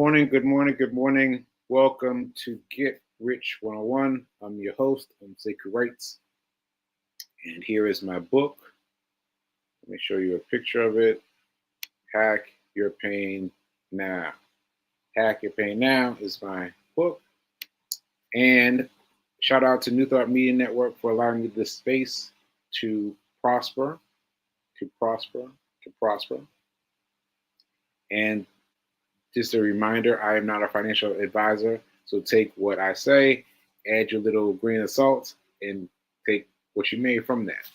morning, good morning, good morning. Welcome to Get Rich 101. I'm your host, I'm Sekou Writes, and here is my book. Let me show you a picture of it. Hack Your Pain Now. Hack Your Pain Now is my book. And shout out to New Thought Media Network for allowing me this space to prosper, to prosper, to prosper. And just a reminder, I am not a financial advisor, so take what I say, add your little grain of salt, and take what you may from that.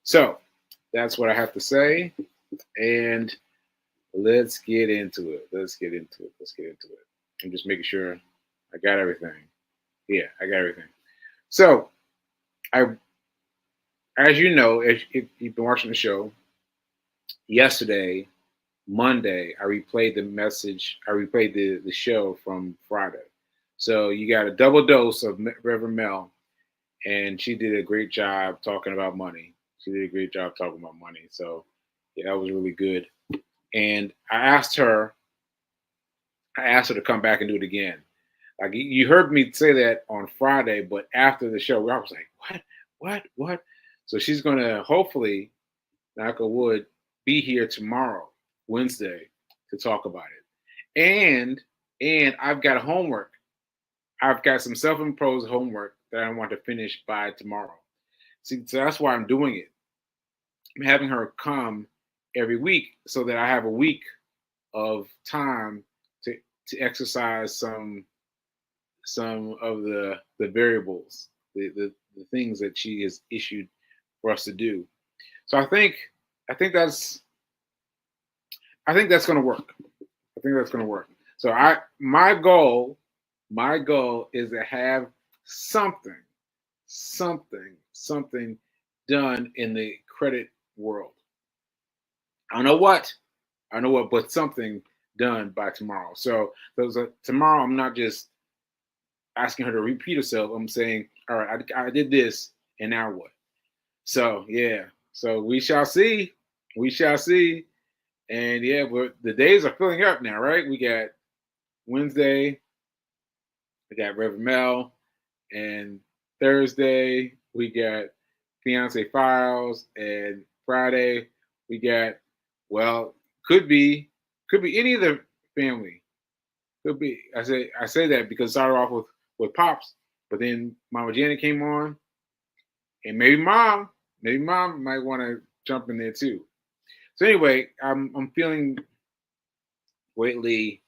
So that's what I have to say, and let's get into it. Let's get into it. Let's get into it. I'm just making sure I got everything. Yeah, I got everything. So I, as you know, if you've been watching the show, yesterday, Monday, I replayed the show from Friday. So you got a double dose of Reverend Mel, and she did a great job talking about money. She did a great job talking about money. So yeah, that was really good. And I asked her to come back and do it again. Like you heard me say that on Friday, but after the show, I was like, what? So she's gonna hopefully, knock on wood, be here tomorrow, Wednesday, to talk about it. And I've got homework. I've got some self-imposed homework that I want to finish by tomorrow. See, so that's why I'm doing it. I'm having her come every week so that I have a week of time to exercise some of the variables, the things that she has issued for us to do. So I think that's I think that's going to work. I think that's going to work. So my goal is to have something, something done in the credit world. I don't know what, but something done by tomorrow. So tomorrow, I'm not just asking her to repeat herself. I'm saying, all right, I did this, and now what? So yeah, so we shall see. We shall see. And yeah, but the days are filling up now, right? We got Wednesday, we got Reverend Mel, and Thursday we got Fiance Files, and Friday we got, well, could be any of the family. Could be. I say that because it started off with Pops, but then Mama Janet came on, and maybe mom might want to jump in there too. So anyway, I'm feeling greatly,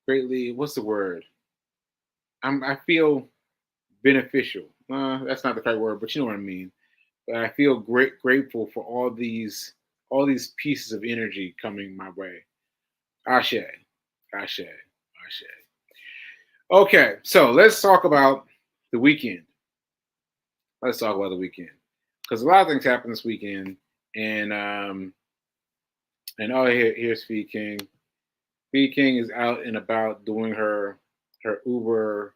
what's the word? I feel beneficial. That's not the right word, but you know what I mean. But I feel grateful for all these pieces of energy coming my way. Ashe, ashe, ashe. Okay, so let's talk about the weekend. Let's talk about the weekend because a lot of things happened this weekend, and oh, here's Fee King. Fee King is out and about doing her Uber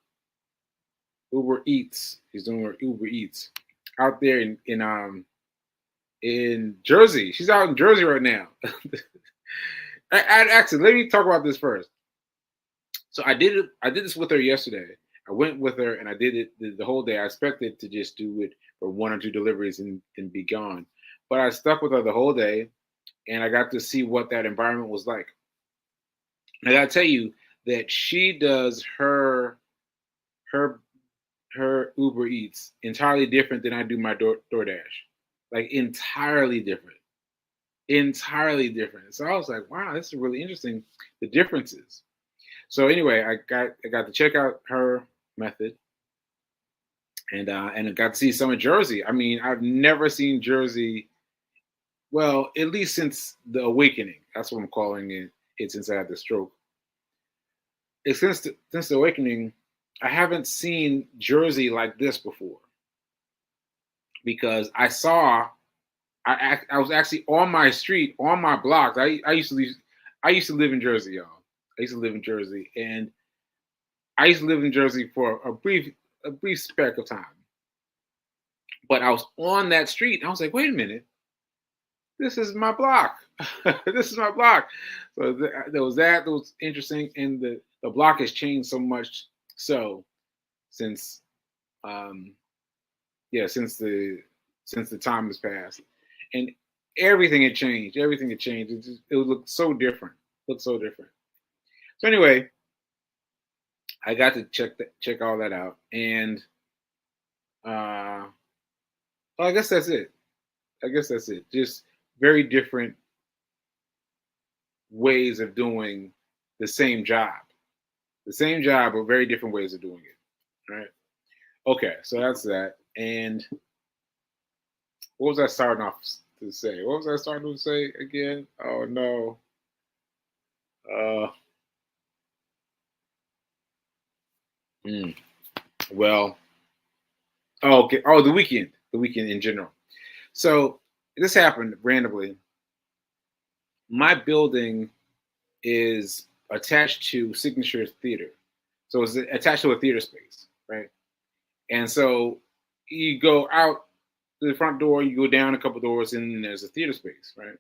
Eats. He's doing her Uber Eats out there in Jersey. She's out in Jersey right now. Actually, let me talk about this first. So I did this with her yesterday. I went with her and I did it the whole day. I expected to just do it for one or two deliveries and be gone. But I stuck with her the whole day and I got to see what that environment was like. And I gotta tell you that she does her her Uber Eats entirely different than I do my DoorDash. Like entirely different. Entirely different. So I was like, wow, this is really interesting. The differences. So anyway, I got to check out her method, and I got to see some of Jersey. I mean, I've never seen Jersey. Well, at least since the awakening. That's what I'm calling it. It since I had the stroke. It's since the awakening, I haven't seen Jersey like this before because I was actually on my street, on my block. I used to live in Jersey, y'all. I used to live in Jersey, and I used to live in Jersey for a brief speck of time. But I was on that street, and I was like, wait a minute. this is my block. This is my block. So there was that. That was interesting, and the block has changed so much. So since um, yeah, since the time has passed, and everything had changed. Everything had changed. It would look so different. Look so different. So anyway, I got to check all that out, and uh, well, I guess that's it. I guess that's it. Just very different ways of doing the same job. The same job, but very different ways of doing it. Right. Okay, so that's that. And what was I starting off to say? What was I starting to say again? Oh no. Uh, hmm. Well, oh, okay. Oh, the weekend. The weekend in general. So this happened randomly. My building is attached to Signature Theater. So it's attached to a theater space, right? And so you go out to the front door, you go down a couple doors, and then there's a theater space, right?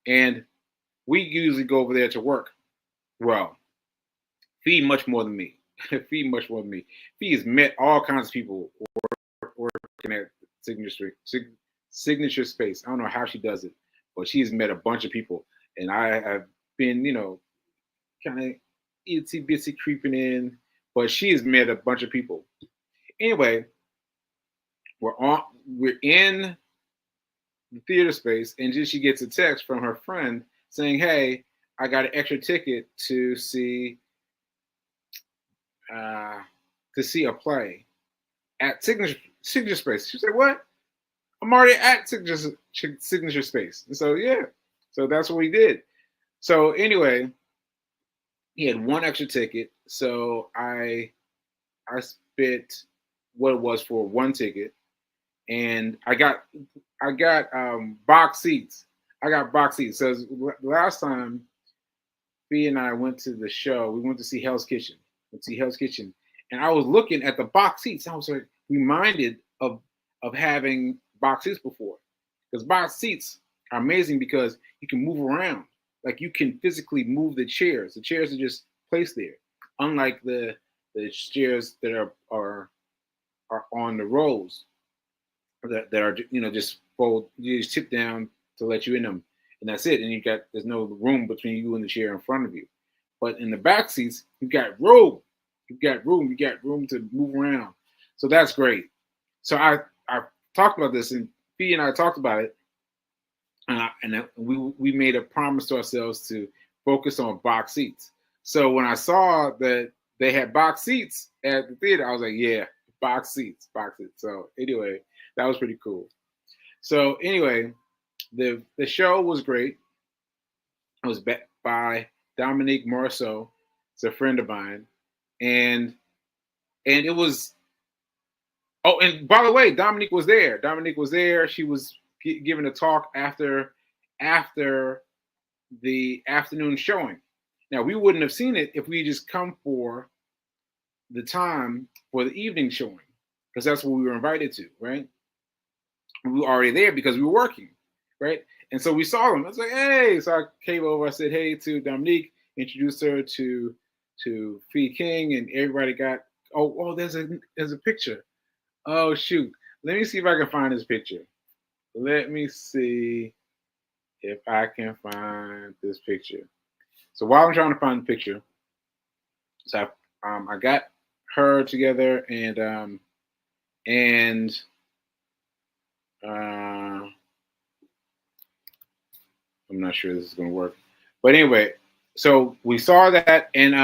And we usually go over there to work. Well, Fee much more than me. Fee much more than me. Fee has met all kinds of people working at signature space. I don't know how she does it, but she's met a bunch of people, and I have been, kind of itsy bitsy creeping in, but she has met a bunch of people. Anyway, we're in the theater space, and then she gets a text from her friend saying, "Hey, I got an extra ticket uh, to see a play at Signature Space." She's like, "What? I'm already at Signature Space." And so yeah, so that's what we did. So anyway, he had one extra ticket, so I spent what it was for one ticket, and I got box seats. I got box seats. So last time Fee and I went to the show, we went to see Hell's Kitchen. Let's see Hell's Kitchen, and I was looking at the box seats. I was like reminded of having box seats before, because box seats are amazing because you can move around. Like you can physically move the chairs. The chairs are just placed there, unlike the chairs that are on the rows that are just fold. You just sit down to let you in them, and that's it. And there's no room between you and the chair in front of you. But in the back seats, you've got room. You've got room. You got room to move around. So that's great. So I talked about this, and Fee and I talked about it, and we made a promise to ourselves to focus on box seats. So when I saw that they had box seats at the theater, I was like, yeah, box seats, box seats. So anyway, that was pretty cool. So anyway, the show was great. It was by Dominique Morceau. It's a friend of mine, and it was. Oh, and by the way, Dominique was there. Dominique was there. She was giving a talk after the afternoon showing. Now we wouldn't have seen it if we just come for the time for the evening showing, because that's what we were invited to, right? We were already there because we were working, right? And so we saw them. I was like, hey. So I came over. I said, hey to Dominique, introduced her to Fee King, and everybody got. Oh, there's a picture. Oh shoot. Let me see if I can find this picture. Let me see if I can find this picture. So while I'm trying to find the picture, so I got her together, and I'm not sure this is going to work, but anyway, so we saw that, and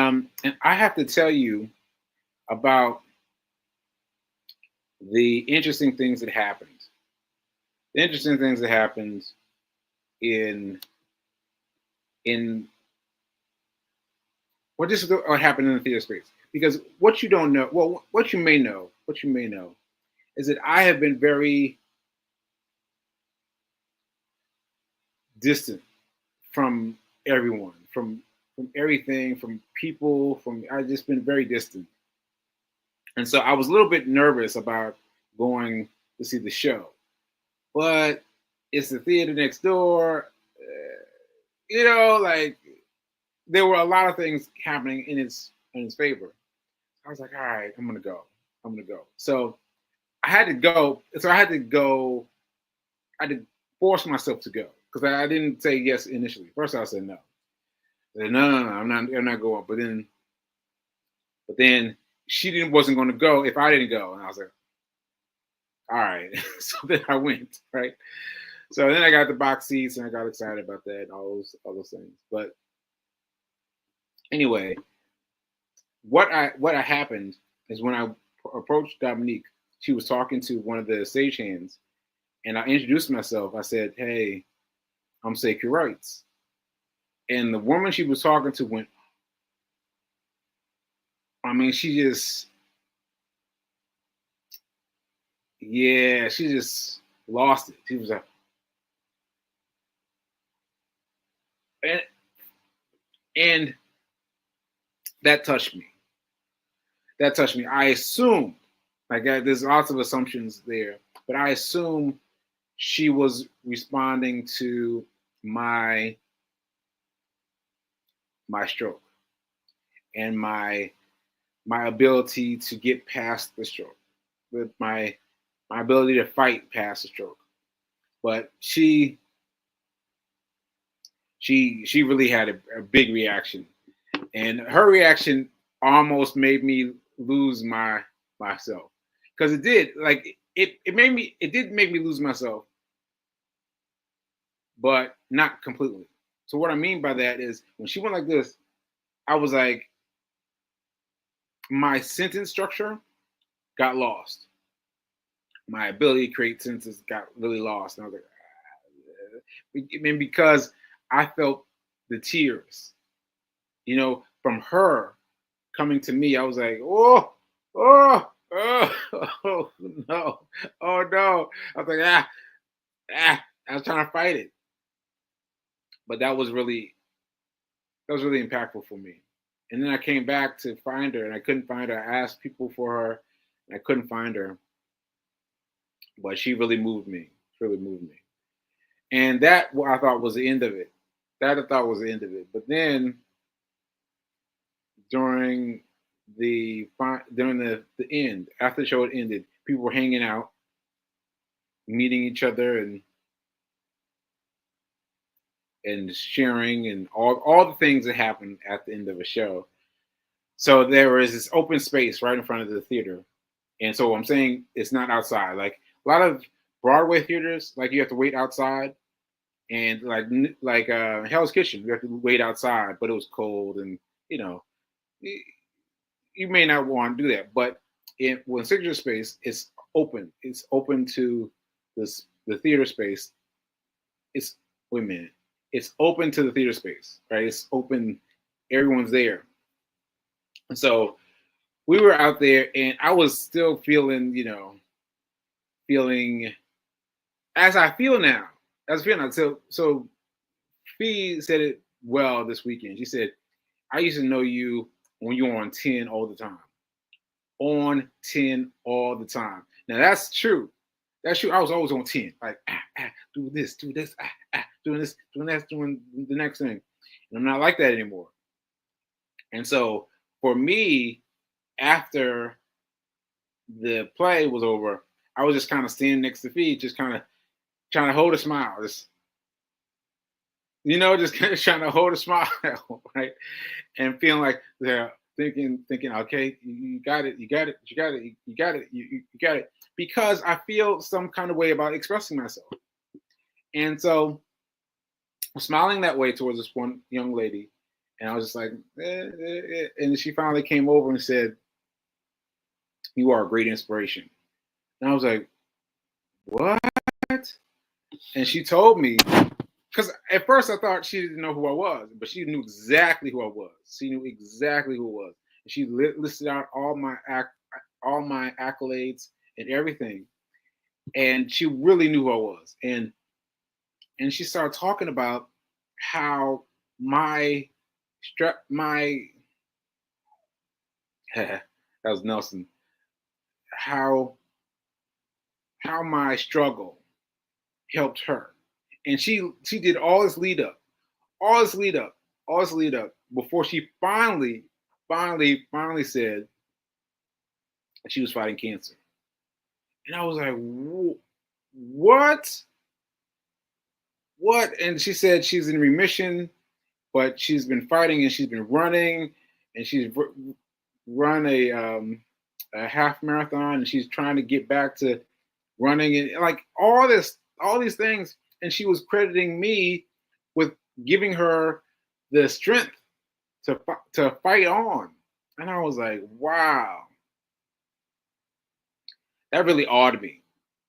I have to tell you about the interesting things that happened. The interesting things that happened in this is what happened in the theater space. Because what you don't know, well, what you may know, is that I have been very distant from everyone, from everything, from people, I've just been very distant. And so I was a little bit nervous about going to see the show. But it's the theater next door. Like there were a lot of things happening in its favor. I was like, all right, I'm gonna go. I'm gonna go. So I had to go. So I had to go. I had to force myself to go because I didn't say yes initially. First, I said no. I said, no, I'm not. I'm not going. But then she didn't wasn't going to go if I didn't go, and I was like, all right. So then I went. Right. So then I got the box seats and I got excited about that and all those things. But anyway, what happened is when I approached Dominique, she was talking to one of the stagehands, and I introduced myself. I said, "Hey, I'm Sekou Writes," and the woman she was talking to went. I mean, she just lost it. She was like, and and that touched me. That touched me. I assumed, like, there's lots of assumptions there, but I assume she was responding to my my stroke and my ability to get past the stroke, with my ability to fight past the stroke. But she really had a big reaction, and her reaction almost made me lose myself because it did. Like it did make me lose myself, but not completely. So what I mean by that is when she went like this, I was like, my sentence structure got lost. My ability to create sentences got really lost. And I was like, I mean, because I felt the tears, from her coming to me. I was like, oh, oh no, oh no. I was like, I was trying to fight it, but that was really impactful for me. And then I came back to find her, and I couldn't find her. I asked people for her, and I couldn't find her. But she really moved me. She really moved me. And that I thought was the end of it. That I thought was the end of it. But then during the end, after the show had ended, people were hanging out, meeting each other, and sharing, and all the things that happen at the end of a show. So there was this open space right in front of the theater. And so I'm saying it's not outside. Like a lot of Broadway theaters, like you have to wait outside, and like Hell's Kitchen, you have to wait outside, but it was cold, and you know you, you may not want to do that. But when Signature Space, it's open. It's open to the theater space. It's wait a minute. It's open to the theater space, right? It's open. Everyone's there, and so we were out there, and I was still feeling as I feel now. As I feel now. So Fee said it well this weekend. She said, "I used to know you when you were on 10 all the time. On 10 all the time." Now that's true. That's true. I was always on 10. Like, do this, doing this, doing that, doing the next thing. And I'm not like that anymore. And so for me, after the play was over, I was just kind of standing next to Fee, just kind of trying to hold a smile. Just kind of trying to hold a smile, right? And feeling like they're thinking, okay, you got it, you got it, you got it, you got it, you got it. Because I feel some kind of way about expressing myself. And so I'm smiling that way towards this one young lady. And I was just like, and she finally came over and said, "You are a great inspiration." And I was like, "What?" And she told me, because at first I thought she didn't know who I was, but she knew exactly who I was. She knew exactly who it was. And she listed out all my accolades and everything, and she really knew who I was. And she started talking about how my my that was Nelson, how my struggle helped her. And she did all this lead up, all this lead up, all this lead up before she finally said she was fighting cancer. And I was like, what? What? And she said she's in remission, but she's been fighting and she's been running, and she's run a half marathon, and she's trying to get back to running, and like all these things. And she was crediting me with giving her the strength to fight on. And I was like, wow, that really awed me.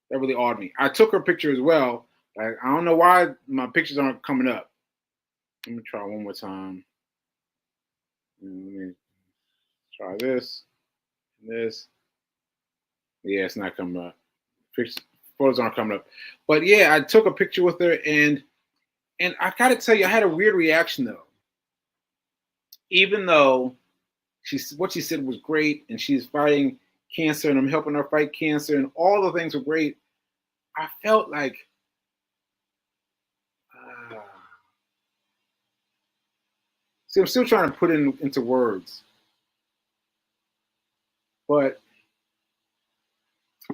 That really awed me. I took her picture as well. Like, I don't know why my pictures aren't coming up. Let me try one more time. Let me try this. This. Yeah, it's not coming up. Photos aren't coming up. But yeah, I took a picture with her, and I gotta tell you, I had a weird reaction though. Even though what she said was great, and she's fighting cancer, and I'm helping her fight cancer, and all the things were great, I felt like see, I'm still trying to put it into words, but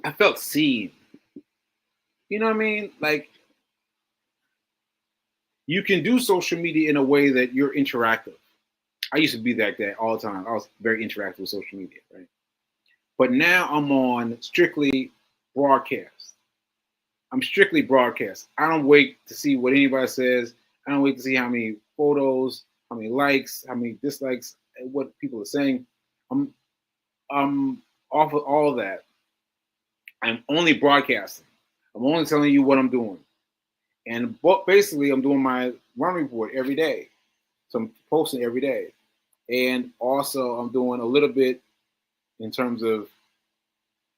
I felt seen. You know what I mean? Like, you can do social media in a way that you're interactive. I used to be like that all the time. I was very interactive with social media, right? But now I'm on strictly broadcast. I'm strictly broadcast. I don't wait to see what anybody says. I don't wait to see how many photos, how many likes, how many dislikes, what people are saying. I'm off of all of that. I'm only broadcasting. I'm only telling you what I'm doing. And basically, I'm doing my run report every day. So I'm posting every day. And also, I'm doing a little bit in terms of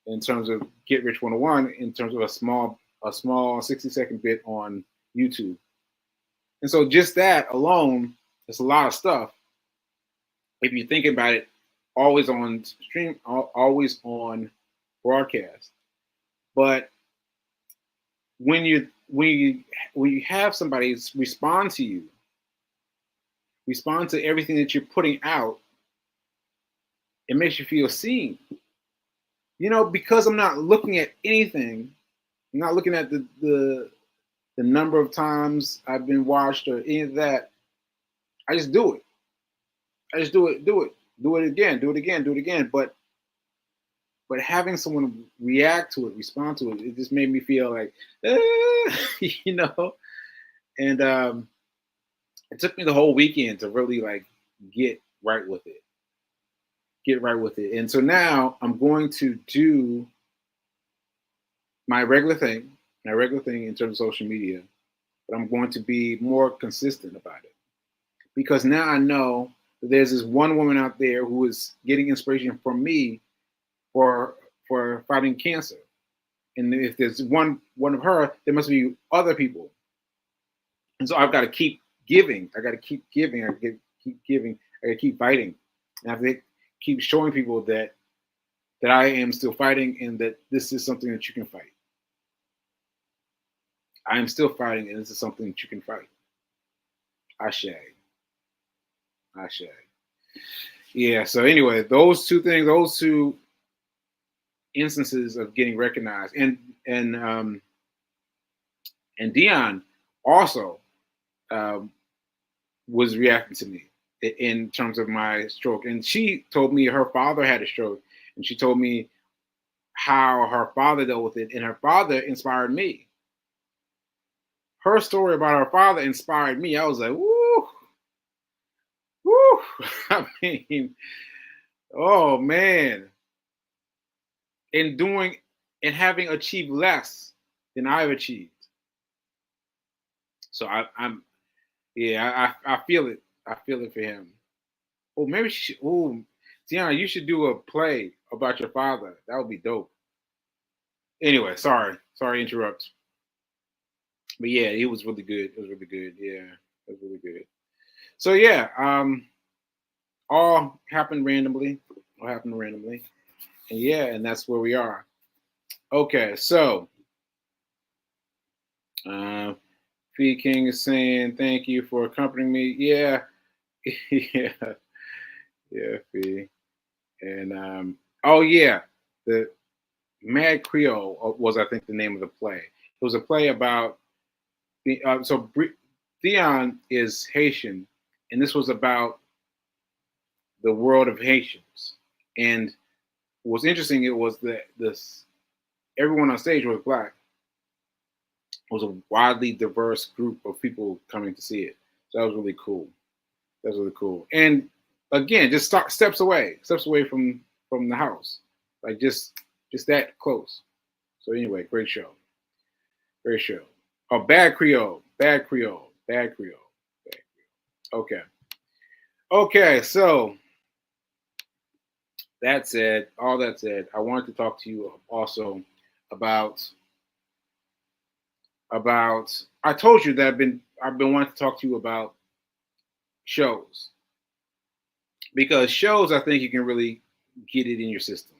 Get Rich 101, in terms of a small 60-second bit on YouTube. And so just that alone, it's a lot of stuff. If you think about it, always on stream, always on broadcast. But when you have somebody respond to everything that you're putting out, it makes you feel seen. You know, because I'm not looking at anything, I'm not looking at the number of times I've been watched or any of that. I just do it. I just do it again. But having someone react to it, respond to it, it just made me feel like, you know. And it took me the whole weekend to really like get right with it. And so now I'm going to do my regular thing in terms of social media, but I'm going to be more consistent about it. Because now I know that there's this one woman out there who is getting inspiration from me for fighting cancer. And if there's one of her, there must be other people. And so I've got to keep giving. I got to keep giving. I got to keep giving. I got to keep fighting. And I have to keep showing people that I am still fighting, and that this is something that you can fight. I am still fighting, and this is something that you can fight. Ashe. Yeah. So anyway, those two instances of getting recognized, and Dion also was reacting to me in terms of my stroke, and she told me her father had a stroke, and she told me how her father dealt with it, and her father inspired me. Her story about her father inspired me. I was like, woo. I mean, oh man. And having achieved less than I've achieved. So I feel it. I feel it for him. Oh, maybe Tiana, you should do a play about your father. That would be dope. Anyway, sorry to interrupt. But yeah, it was really good. It was really good. Yeah, it was really good. So yeah, all happened randomly. And yeah, and that's where we are. Okay, so Fee King is saying thank you for accompanying me. Yeah, yeah, yeah, Fee. And oh yeah, the Mad Creole was, I think, the name of the play. It was a play about Theon is Haitian, and this was about the world of Haitians. And what's interesting, it was that this everyone on stage was black. It was a widely diverse group of people coming to see it. So that was really cool. That was really cool. And again, just steps away from the house, like just that close. So anyway, great show, great show. Oh, Bad Creole, Bad Creole, Bad Creole, Bad Creole. Okay, okay. So that said, all that said, I wanted to talk to you also about I told you that I've been wanting to talk to you about shows, because shows, I think you can really get it in your system.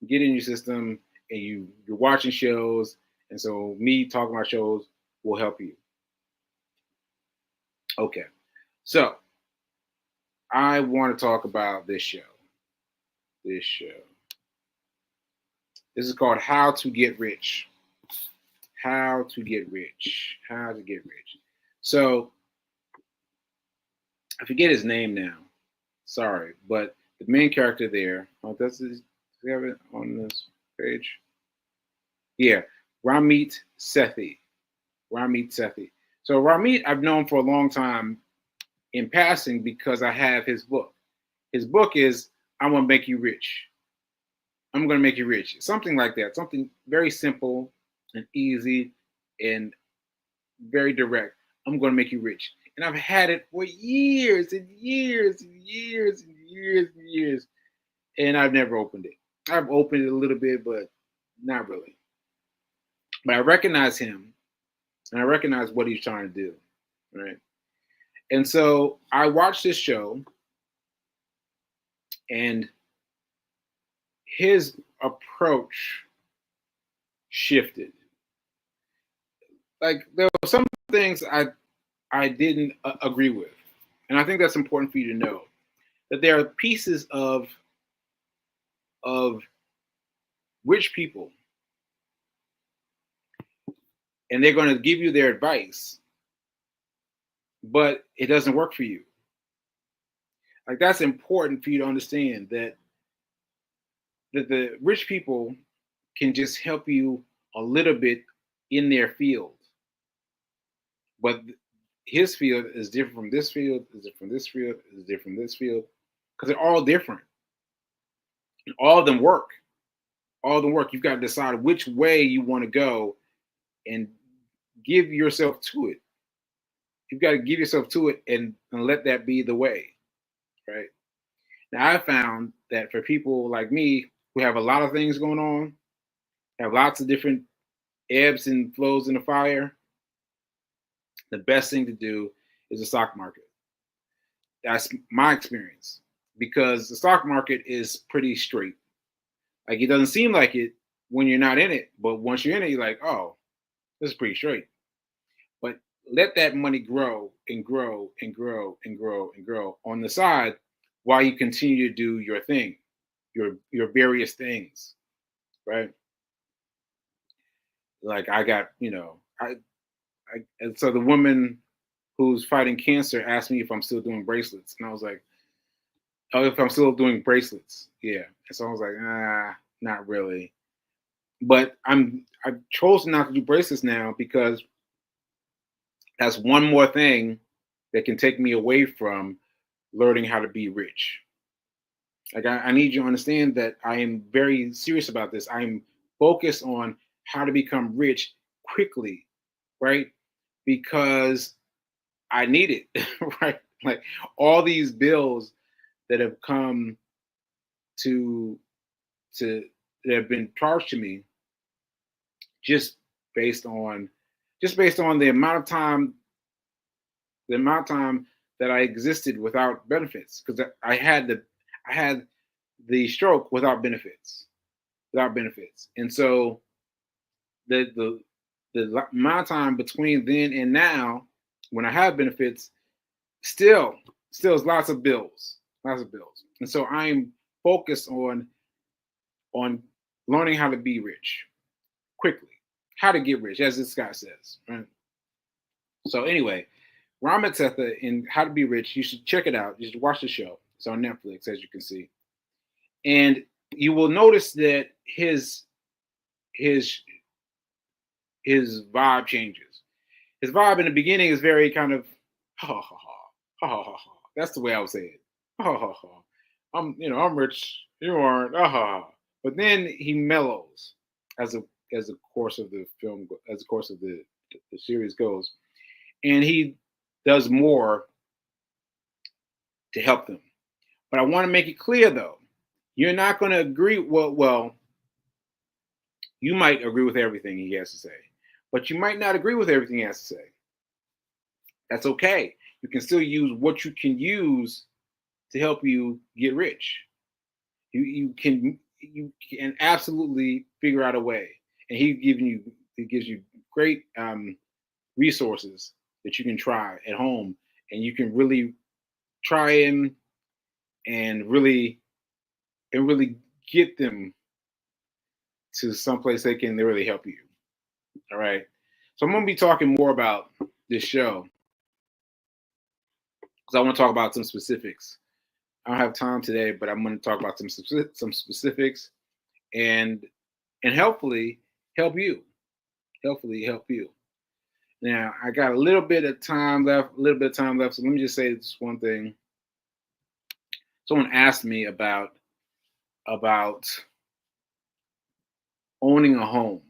Get it in your system, and you're watching shows, and so me talking about shows will help you. Okay. So I want to talk about this show. This show. This is called How to Get Rich. How to Get Rich. How to Get Rich. So I forget his name now. Sorry, but the main character there. Oh, does he have it on this page? Yeah, Ramit Sethi. Ramit Sethi. So Ramit, I've known for a long time in passing because I have his book. His book is "I'm Gonna Make You Rich." I'm gonna make you rich. Something like that. Something very simple and easy and very direct. I'm gonna make you rich. And I've had it for years and years and years and years and years. And I've never opened it. I've opened it a little bit, but not really. But I recognize him and I recognize what he's trying to do. Right. And so I watched this show, and his approach shifted. Like, there were some things I didn't agree with, and I think that's important for you to know, that there are pieces of rich people, and they're going to give you their advice, but it doesn't work for you. Like, that's important for you to understand, that the rich people can just help you a little bit in their field, but his field is different from this field, is different from this field, is different from this field, because they're all different. And all of them work. All of them work. You've got to decide which way you want to go and give yourself to it. You've got to give yourself to it, and let that be the way, right? Now, I found that for people like me who have a lot of things going on, have lots of different ebbs and flows in the fire, the best thing to do is the stock market. That's my experience, because the stock market is pretty straight. Like, it doesn't seem like it when you're not in it, but once you're in it, you're like, oh, this is pretty straight. But let that money grow and grow and grow and grow and grow on the side while you continue to do your thing, your various things, right? Like, I got, and so the woman who's fighting cancer asked me if I'm still doing bracelets, and I was like, oh, if I'm still doing bracelets, yeah. And so I was like, not really. But I've chosen not to do bracelets now, because that's one more thing that can take me away from learning how to be rich. Like, I need you to understand that I am very serious about this. I'm focused on how to become rich quickly, right? Because I need it, right? Like, all these bills that have come to to that have been charged to me, just based on the amount of time that I existed without benefits, because I had the stroke without benefits, and so the the amount of time between then and now, when I have benefits, still is lots of bills, and so I'm focused on learning how to be rich quickly, how to get rich, as this guy says, right? So anyway, Ramen Tetha in How to Be Rich, you should check it out. You should watch the show. It's on Netflix, as you can see, and you will notice that his vibe changes. His vibe in the beginning is very kind of ha ha ha ha ha ha ha. That's the way I would say it. Ha ha ha. I'm rich. You aren't. Ha ha. But then he mellows as the course of the film, as the course of the series goes, and he does more to help them. But I want to make it clear, though, you're not going to agree. Well, you might agree with everything he has to say, but you might not agree with everything he has to say. That's okay. You can still use what you can use to help you get rich. You can absolutely figure out a way, and he gives you great resources that you can try at home, and you can really try him and really get them to someplace they can really help you. All right. So I'm going to be talking more about this show because I want to talk about some specifics. I don't have time today, but I'm going to talk about some specifics and hopefully help you. Hopefully help you. Now, I got a little bit of time left. So let me just say this one thing. Someone asked me about owning a home.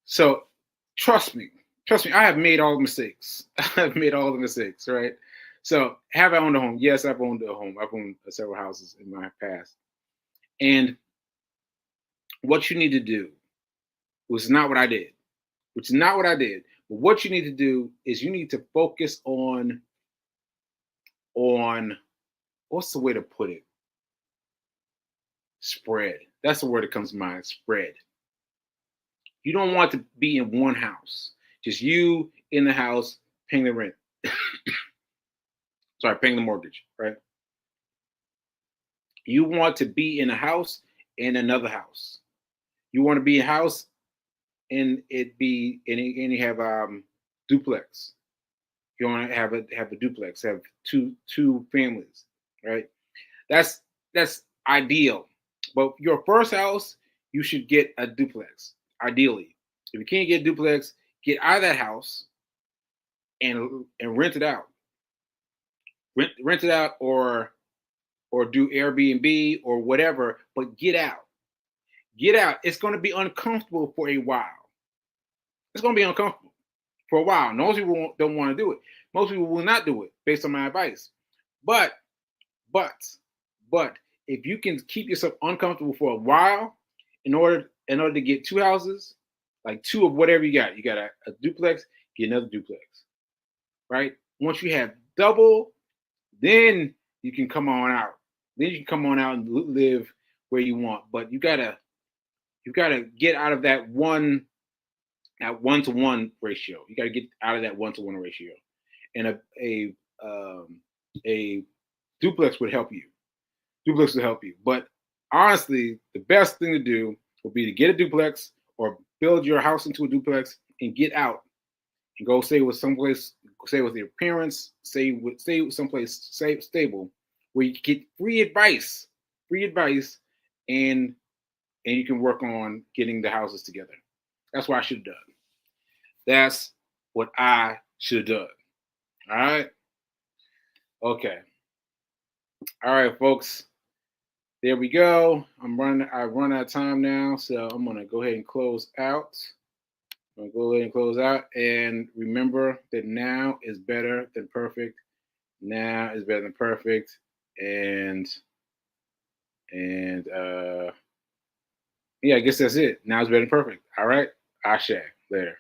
So trust me, I have made all the mistakes. Right? So have I owned a home? Yes, I've owned a home. I've owned several houses in my past. And what you need to do, which is not what I did. But what you need to do is you need to focus on what's the way to put it? Spread. That's the word that comes to mind. Spread. You don't want to be in one house. Just you in the house paying the rent. Paying the mortgage, right? You want to be in a house and another house. You want to be in a house and you have duplex. You want to have a duplex, have two families, right? That's ideal. But your first house, you should get a duplex, ideally. If you can't get a duplex, get out of that house and rent it out. Rent it out or do Airbnb or whatever, but get out. It's going to be uncomfortable for a while. It's going to be uncomfortable for a while. Most people don't want to do it. Most people will not do it based on my advice. But if you can keep yourself uncomfortable for a while in order to get two houses, like two of whatever you got a duplex, get another duplex, right? Once you have double, then you can come on out. Then you can come on out and live where you want. But you gotta get out of that one-to-one ratio. You gotta get out of that one-to-one ratio, and a duplex would help you. But honestly, the best thing to do would be to get a duplex or build your house into a duplex and get out and go stay with your parents, stay someplace stable where you get free advice, and you can work on getting the houses together. That's what I should have done. That's what I should have done. All right. Okay. All right, folks. There we go. I've run out of time now, so I'm gonna go ahead and close out. And remember that now is better than perfect. And yeah, I guess that's it. Now it's better than perfect. All right. Ashe. Later.